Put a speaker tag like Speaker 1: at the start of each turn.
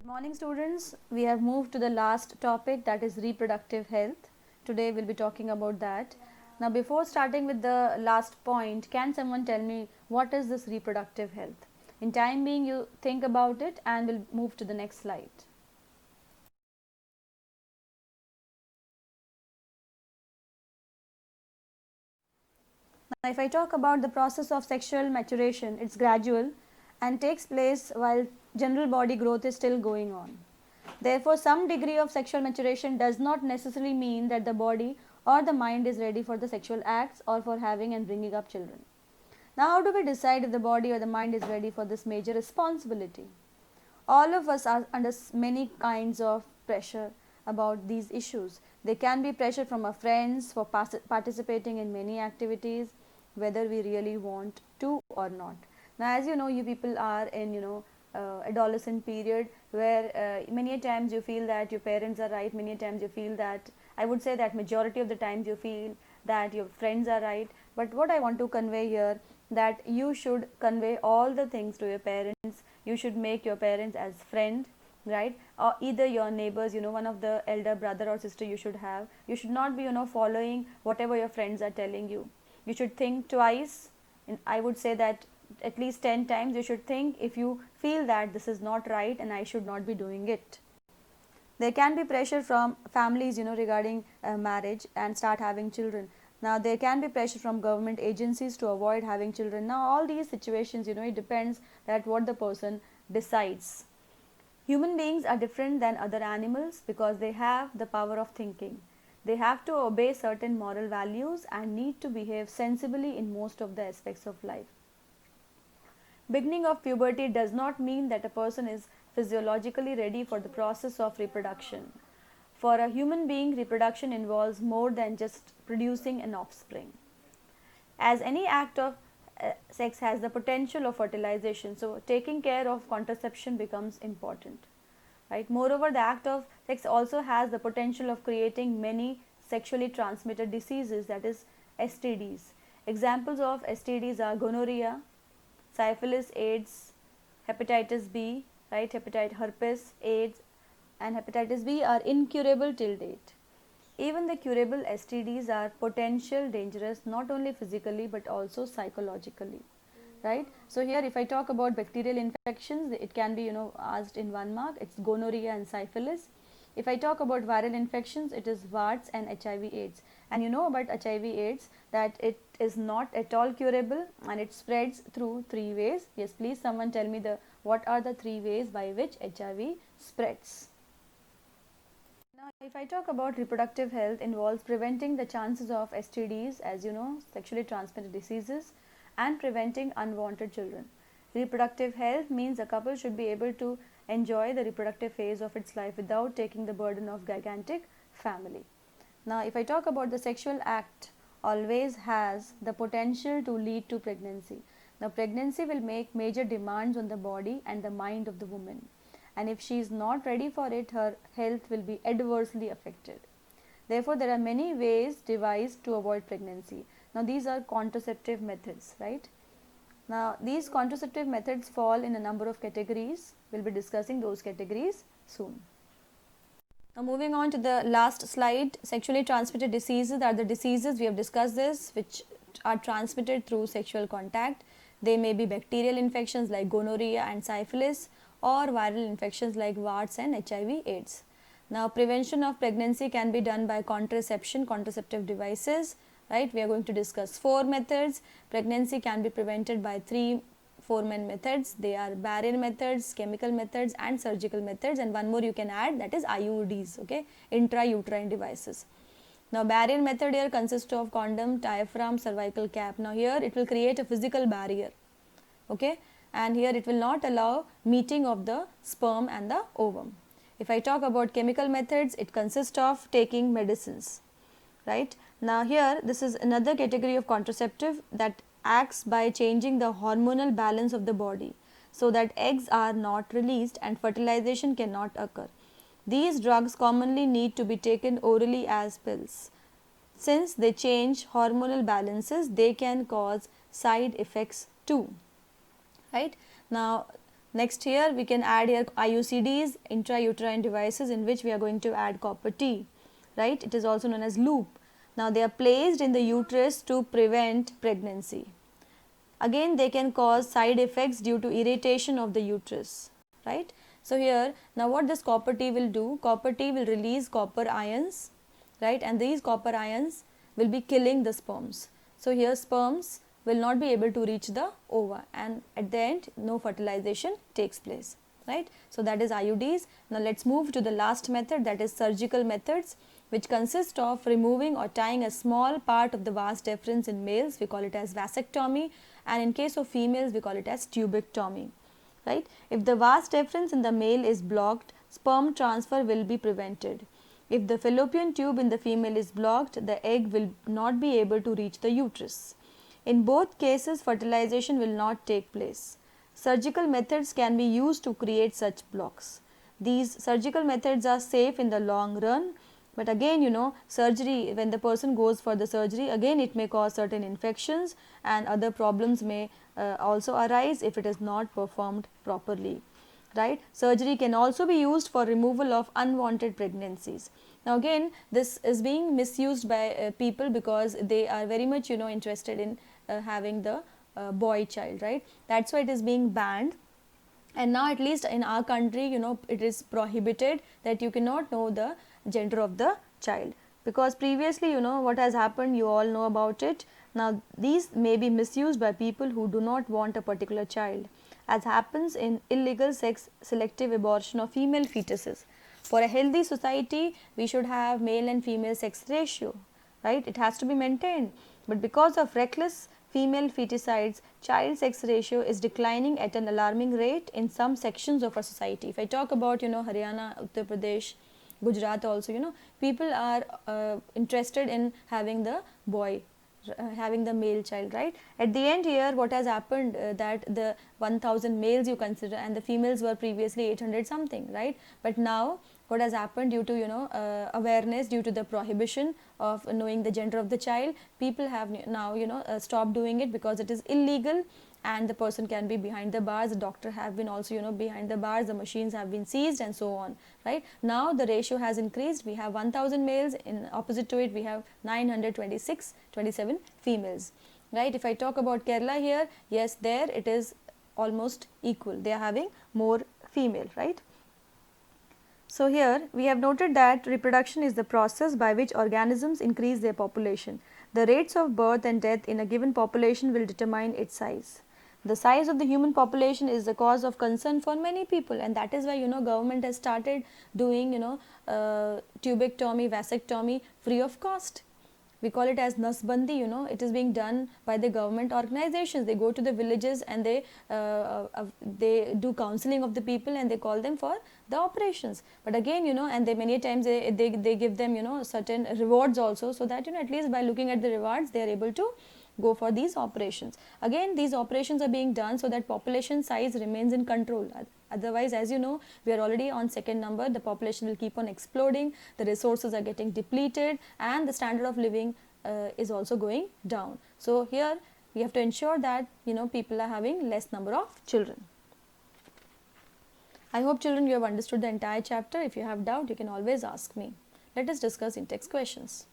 Speaker 1: Morning students, we have moved to the last topic, that is reproductive health. Today we'll be talking about that. Now before starting with the last point, can someone tell me what is this reproductive health? In time being, you think about it and we'll move to the next slide. Now if I talk about the process of sexual maturation, it's gradual and takes place while general body growth is still going on. Therefore, some degree of sexual maturation does not necessarily mean that the body or the mind is ready for the sexual acts or for having and bringing up children. Now, how do we decide if the body or the mind is ready for this major responsibility? All of us are under many kinds of pressure about these issues. There can be pressure from our friends for participating in many activities, whether we really want to or not. Now, as you know, you people are in adolescent period where many a times you feel that your parents are right, many a times you feel that, I would say that majority of the times you feel that your friends are right. But what I want to convey here, that you should convey all the things to your parents. You should make your parents as friend, right? Or either your neighbors, one of the elder brother or sister you should have. You should not be following whatever your friends are telling you. You should think twice, and I would say that at least 10 times you should think if you feel that this is not right and I should not be doing it. There can be pressure from families regarding marriage and start having children. Now there can be pressure from government agencies to avoid having children. Now all these situations, it depends that what the person decides. Human beings are different than other animals because they have the power of thinking. They have to obey certain moral values and need to behave sensibly in most of the aspects of life. Beginning of puberty does not mean that a person is physiologically ready for the process of reproduction. For a human being, reproduction involves more than just producing an offspring. As any act of sex has the potential of fertilization, so taking care of contraception becomes important. Right? Moreover, the act of sex also has the potential of creating many sexually transmitted diseases, that is STDs. Examples of STDs are gonorrhea, syphilis, AIDS, hepatitis B, right? Herpes, AIDS, and hepatitis B are incurable till date. Even the curable STDs are potential dangerous not only physically but also psychologically, right? So here, if I talk about bacterial infections, it can be asked in 1 mark. It's gonorrhea and syphilis. If I talk about viral infections, it is warts and HIV/AIDS. And you know about HIV/AIDS that it is not at all curable and it spreads through 3 ways. Yes, please someone tell me what are the 3 ways by which HIV spreads. Now, if I talk about reproductive health, involves preventing the chances of STDs, as you know, sexually transmitted diseases, and preventing unwanted children. Reproductive health means a couple should be able to enjoy the reproductive phase of its life without taking the burden of gigantic family. Now, if I talk about the sexual act, always has the potential to lead to pregnancy. Now, pregnancy will make major demands on the body and the mind of the woman, and if she is not ready for it, her health will be adversely affected. Therefore, there are many ways devised to avoid pregnancy. Now, these are contraceptive methods, right? Now, these contraceptive methods fall in a number of categories. We will be discussing those categories soon. Now, moving on to the last slide, sexually transmitted diseases are the diseases, we have discussed this, which are transmitted through sexual contact. They may be bacterial infections like gonorrhea and syphilis, or viral infections like warts and HIV/AIDS. Now, prevention of pregnancy can be done by contraceptive devices, right? We are going to discuss 4 methods. Pregnancy can be prevented by 4 main methods. They are barrier methods, chemical methods, and surgical methods, and one more you can add, that is IUDs, okay, intrauterine devices. Now, barrier method here consists of condom, diaphragm, cervical cap. Now, here it will create a physical barrier, okay, and here it will not allow meeting of the sperm and the ovum. If I talk about chemical methods, it consists of taking medicines, right? Now, here this is another category of contraceptive that acts by changing the hormonal balance of the body so that eggs are not released and fertilization cannot occur. These drugs commonly need to be taken orally as pills. Since they change hormonal balances, they can cause side effects too, right? Now, Next here we can add here IUCDs, intrauterine devices, in which we are going to add copper T, right. It is also known as loop. Now they are placed in the uterus to prevent pregnancy. Again they can cause side effects due to irritation of the uterus, right. So here now what this copper T will do, copper T will release copper ions, right, and these copper ions will be killing the sperms. So here sperms will not be able to reach the ova, and at the end no fertilization takes place, right. So that is IUDs. Now let's move to the last method, that is surgical methods, which consist of removing or tying a small part of the vas deferens in males, we call it as vasectomy, and in case of females we call it as tubectomy, right. If the vas deferens in the male is blocked, sperm transfer will be prevented. If the fallopian tube in the female is blocked, the egg will not be able to reach the uterus. In both cases, fertilization will not take place. Surgical methods can be used to create such blocks. These surgical methods are safe in the long run, but again surgery, when the person goes for the surgery, again it may cause certain infections and other problems may also arise if it is not performed properly, right. Surgery can also be used for removal of unwanted pregnancies. Now again this is being misused by people because they are very much interested in having the boy child, right. That is why it is being banned, and now at least in our country it is prohibited that you cannot know the gender of the child, because previously what has happened, you all know about it. Now these may be misused by people who do not want a particular child, as happens in illegal sex selective abortion of female fetuses. For a healthy society, we should have male and female sex ratio, right. It has to be maintained, but because of reckless female feticides, child sex ratio is declining at an alarming rate in some sections of our society. If I talk about Haryana, Uttar Pradesh, Gujarat also, people are interested in having the boy, having the male child, right. At the end here what has happened, that the 1000 males you consider and the females were previously 800 something, right. But now what has happened, due to awareness, due to the prohibition of knowing the gender of the child, people have now stopped doing it because it is illegal and the person can be behind the bars, the doctor have been also behind the bars, the machines have been seized and so on, right. Now the ratio has increased, we have 1000 males, in opposite to it we have 927 females, right. If I talk about Kerala here, yes, there it is almost equal, they are having more female, right. So here we have noted that reproduction is the process by which organisms increase their population. The rates of birth and death in a given population will determine its size. The size of the human population is the cause of concern for many people, and that is why government has started doing tubectomy, vasectomy free of cost. We call it as Nasbandi, it is being done by the government organizations. They go to the villages and they do counseling of the people and they call them for the operations. But again, and they many times they give them, certain rewards also, so that, at least by looking at the rewards, they are able to go for these operations. Again, these operations are being done so that population size remains in control. Otherwise, as you know, we are already on second number, the population will keep on exploding, the resources are getting depleted and the standard of living is also going down. So here we have to ensure that people are having less number of children. I hope children you have understood the entire chapter. If you have doubt, you can always ask me. Let us discuss in-text questions.